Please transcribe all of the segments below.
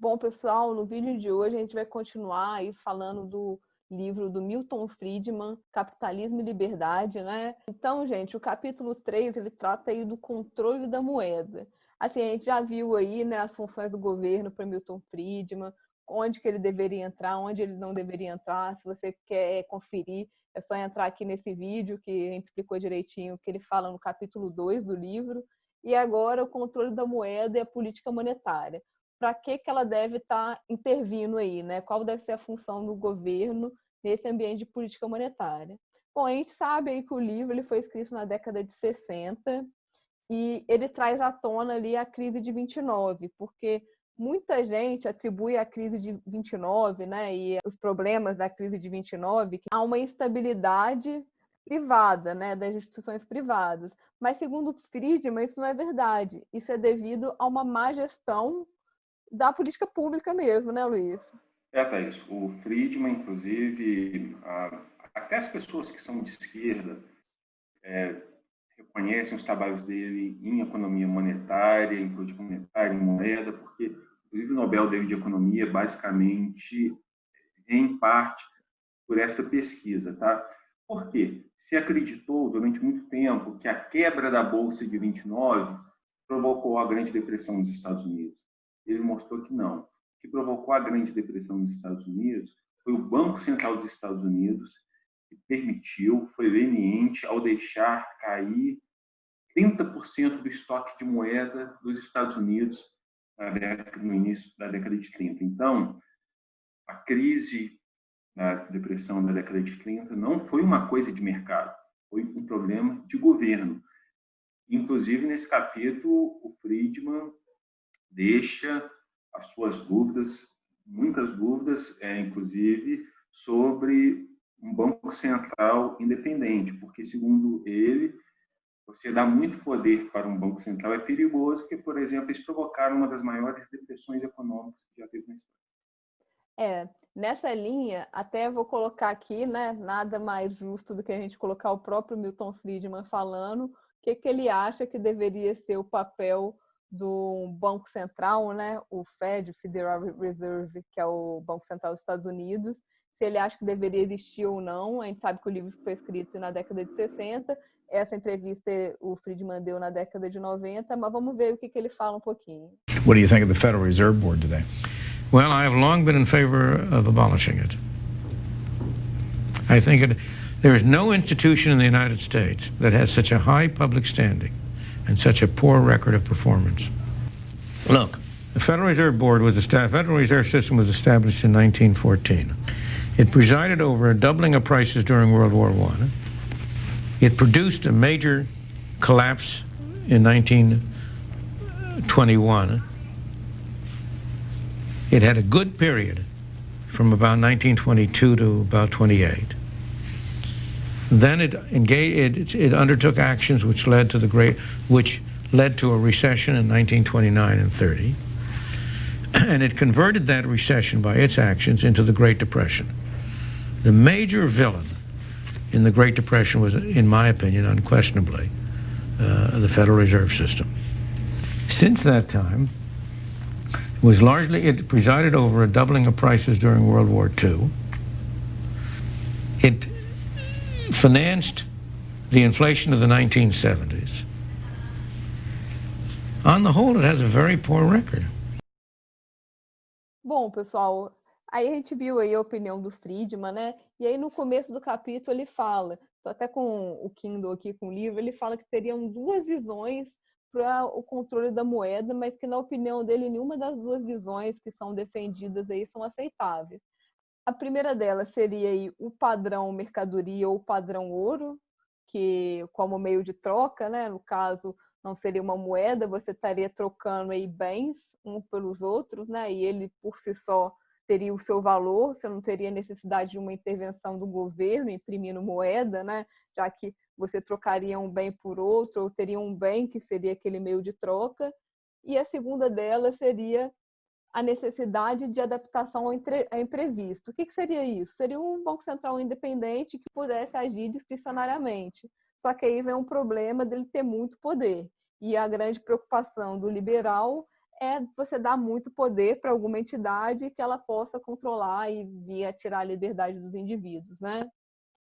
Bom, pessoal, no vídeo de hoje a gente vai continuar aí falando do livro do Milton Friedman, Capitalismo e Liberdade, né? Então, gente, o capítulo 3, ele trata aí do controle da moeda. Assim, a gente já viu aí, né, as funções do governo para Milton Friedman, onde que ele deveria entrar, onde ele não deveria entrar. Se você quer conferir, é só entrar aqui nesse vídeo que a gente explicou direitinho o que ele fala no capítulo 2 do livro. E agora o controle da moeda e a política monetária. Para que ela deve estar intervindo aí, né? Qual deve ser a função do governo nesse ambiente de política monetária. Bom, a gente sabe aí que o livro ele foi escrito na década de 60 e ele traz à tona ali a crise de 29, porque muita gente atribui a crise de 29, né, e os problemas da crise de 29 a uma instabilidade privada, né, das instituições privadas. Mas, segundo Friedman, isso não é verdade. Isso é devido a uma má gestão da política pública mesmo, né, Luiz? Thaís, o Friedman, inclusive, até as pessoas que são de esquerda reconhecem os trabalhos dele em economia monetária, em política monetária, em moeda, porque o livro Nobel dele de Economia, basicamente, em parte, por essa pesquisa, tá? Por quê? Se acreditou durante muito tempo que a quebra da Bolsa de 29 provocou a Grande Depressão nos Estados Unidos. Ele mostrou que não. O que provocou a Grande Depressão nos Estados Unidos foi o Banco Central dos Estados Unidos, que permitiu, foi leniente ao deixar cair 30% do estoque de moeda dos Estados Unidos no início da década de 30. Então, a crise da depressão da década de 30 não foi uma coisa de mercado, foi um problema de governo. Inclusive, nesse capítulo, o Friedman deixa as suas dúvidas, muitas dúvidas, inclusive, sobre um banco central independente, porque, segundo ele, você dá muito poder para um banco central é perigoso, porque, por exemplo, eles provocaram uma das maiores depressões econômicas que já teve na história. Nessa linha, até vou colocar aqui, né, nada mais justo do que a gente colocar o próprio Milton Friedman falando o que ele acha que deveria ser o papel do Banco Central, né, o Fed, o Federal Reserve, que é o Banco Central dos Estados Unidos, se ele acha que deveria existir ou não. A gente sabe que o livro foi escrito na década de 60, essa entrevista o Friedman deu na década de 90, mas vamos ver o que ele fala um pouquinho. What do you think of the Federal Reserve Board today? Well, I have long been in favor of abolishing it. I think there is no institution in the United States that has such a high public standing and such a poor record of performance. Look, the Federal Reserve Board Federal Reserve System was established in 1914. It presided over a doubling of prices during World War I. It produced a major collapse in 1921. It had a good period from about 1922 to about 28. Then it undertook actions which led to a recession in 1929 and 30. And it converted that recession by its actions into the Great Depression. The major villain in the Great Depression was, in my opinion, unquestionably, the Federal Reserve System. Since that time, it presided over a doubling of prices during World War II. It financed the inflation of the 1970s. On the whole, it has a very poor record. Bom, pessoal, aí a gente viu aí a opinião do Friedman, né? E aí no começo do capítulo ele fala, tô até com o Kindle aqui com o livro, ele fala que teriam duas visões para o controle da moeda, mas que na opinião dele nenhuma das duas visões que são defendidas aí são aceitáveis. A primeira delas seria aí o padrão mercadoria ou padrão ouro, que como meio de troca, né? No caso, não seria uma moeda, você estaria trocando aí bens uns pelos outros, né? E ele por si só teria o seu valor, você não teria necessidade de uma intervenção do governo imprimindo moeda, né? Já que você trocaria um bem por outro, ou teria um bem que seria aquele meio de troca. E a segunda delas seria a necessidade de adaptação ao imprevisto. O que seria isso? Seria um Banco Central independente que pudesse agir discricionariamente. Só que aí vem um problema dele ter muito poder. E a grande preocupação do liberal é você dar muito poder para alguma entidade que ela possa controlar e vir a tirar a liberdade dos indivíduos, né?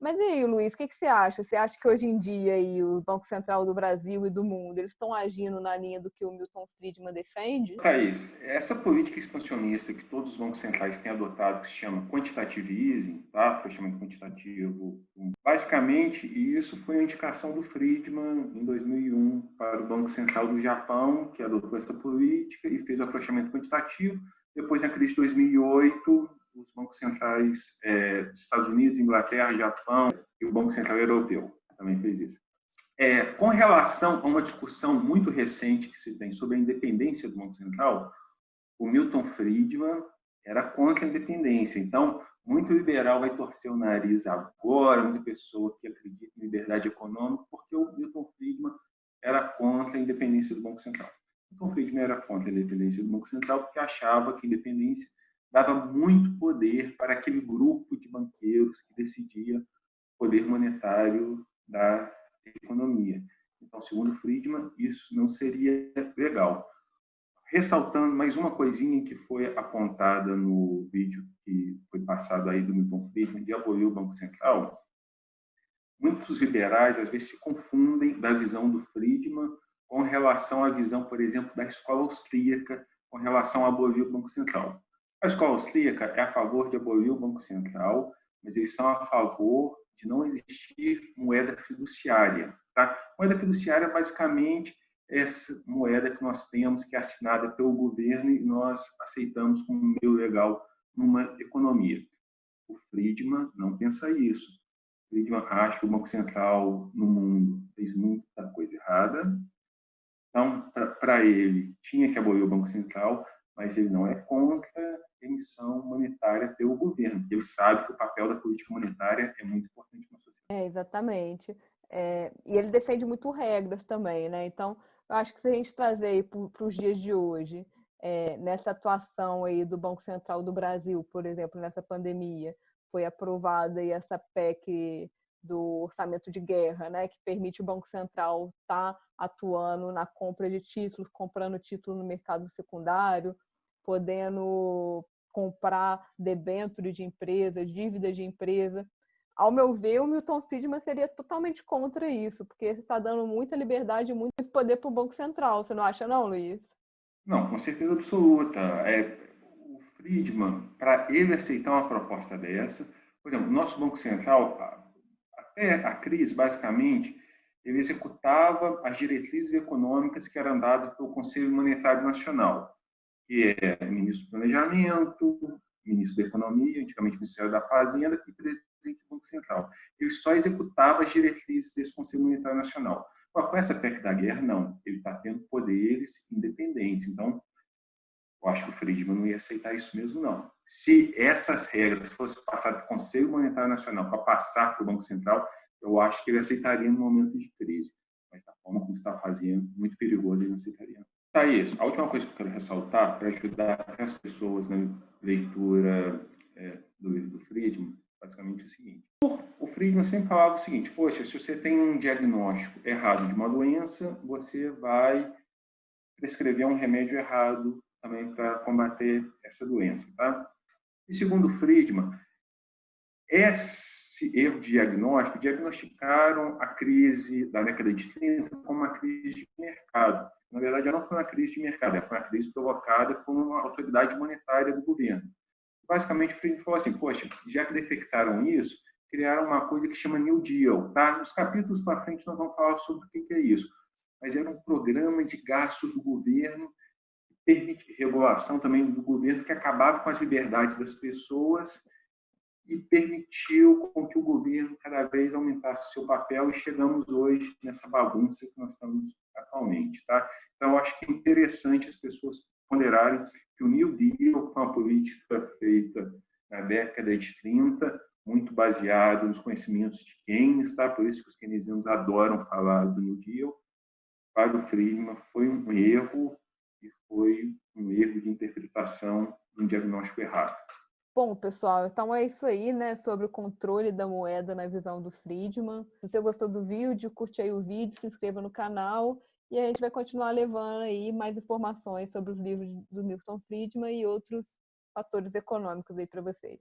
Mas e aí, Luiz, o que você acha? Você acha que hoje em dia aí, o Banco Central do Brasil e do mundo, eles estão agindo na linha do que o Milton Friedman defende? Thaís, essa política expansionista que todos os bancos centrais têm adotado, que se chama quantitative easing, tá? Fechamento quantitativo, basicamente, isso foi a indicação do Friedman em 2001 para o Banco Central do Japão, que adotou essa política e fez o afrouxamento quantitativo. Depois, na crise de 2008, os bancos centrais dos Estados Unidos, Inglaterra, Japão e o Banco Central Europeu também fez isso. Com relação a uma discussão muito recente que se tem sobre a independência do Banco Central, o Milton Friedman era contra a independência. Então, muito liberal vai torcer o nariz agora, muita pessoa que acredita em liberdade econômica, porque o Milton Friedman era contra a independência do Banco Central. O Milton Friedman era contra a independência do Banco Central porque achava que a independência dava muito poder para aquele grupo de banqueiros que decidia o poder monetário da economia. Então, segundo Friedman, isso não seria legal. Ressaltando mais uma coisinha que foi apontada no vídeo que foi passado aí do Milton Friedman de abolir o Banco Central, muitos liberais às vezes se confundem da visão do Friedman com relação à visão, por exemplo, da escola austríaca com relação a abolir o Banco Central. A escola austríaca é a favor de abolir o Banco Central, mas eles são a favor de não existir moeda fiduciária. Tá? Moeda fiduciária é basicamente essa moeda que nós temos, que é assinada pelo governo e nós aceitamos como meio legal numa economia. O Friedman não pensa isso. O Friedman acha que o Banco Central no mundo fez muita coisa errada. Então, para ele, tinha que abolir o Banco Central, mas ele não é contra a emissão monetária pelo governo, porque ele sabe que o papel da política monetária é muito importante na sociedade. Exatamente. E ele defende muito regras também, né? Então, eu acho que se a gente trazer para os dias de hoje, nessa atuação aí do Banco Central do Brasil, por exemplo, nessa pandemia, foi aprovada aí essa PEC do orçamento de guerra, né, que permite o Banco Central estar atuando na compra de títulos, comprando título no mercado secundário, podendo comprar debênture de empresa, dívidas de empresa. Ao meu ver, o Milton Friedman seria totalmente contra isso, porque está dando muita liberdade e muito poder para o Banco Central. Você não acha, não, Luiz? Não, com certeza absoluta. O Friedman, para ele aceitar uma proposta dessa, por exemplo, o nosso Banco Central, até a crise, basicamente, ele executava as diretrizes econômicas que eram dadas pelo Conselho Monetário Nacional, que é o ministro do Planejamento, ministro da Economia, antigamente Ministério da Fazenda, e presidente do Banco Central. Ele só executava as diretrizes desse Conselho Monetário Nacional. Com essa PEC da guerra, não. Ele está tendo poderes independentes. Então, eu acho que o Friedman não ia aceitar isso mesmo, não. Se essas regras fossem passadas para o Conselho Monetário Nacional para passar para o Banco Central, eu acho que ele aceitaria no momento de crise. Mas da forma como está fazendo, muito perigoso, ele não aceitaria. Tá, isso. A última coisa que eu quero ressaltar, para ajudar as pessoas na leitura do livro do Friedman, basicamente é o seguinte. O Friedman sempre falava o seguinte: poxa, se você tem um diagnóstico errado de uma doença, você vai prescrever um remédio errado também para combater essa doença, tá? E segundo Friedman, esse erro de diagnóstico, diagnosticaram a crise da década de 30 como uma crise de mercado. Na verdade, ela não foi uma crise de mercado, ela foi uma crise provocada por uma autoridade monetária do governo. Basicamente, Friedman falou assim: poxa, já que detectaram isso, criaram uma coisa que chama New Deal. Tá? Nos capítulos para frente nós vamos falar sobre o que é isso. Mas era um programa de gastos do governo, permite regulação também do governo, que acabava com as liberdades das pessoas e permitiu com que o governo cada vez aumentasse o seu papel, e chegamos hoje nessa bagunça que nós estamos atualmente. Tá? Então, eu acho que é interessante as pessoas ponderarem que o New Deal foi uma política feita na década de 30, muito baseado nos conhecimentos de Keynes, tá? Por isso que os keynesianos adoram falar do New Deal. Para o Friedman foi um erro, e foi um erro de interpretação, um diagnóstico errado. Bom, pessoal, então é isso aí, né, sobre o controle da moeda na visão do Friedman. Se você gostou do vídeo, curte aí o vídeo, se inscreva no canal E a gente vai continuar levando aí mais informações sobre os livros do Milton Friedman e outros fatores econômicos aí para vocês.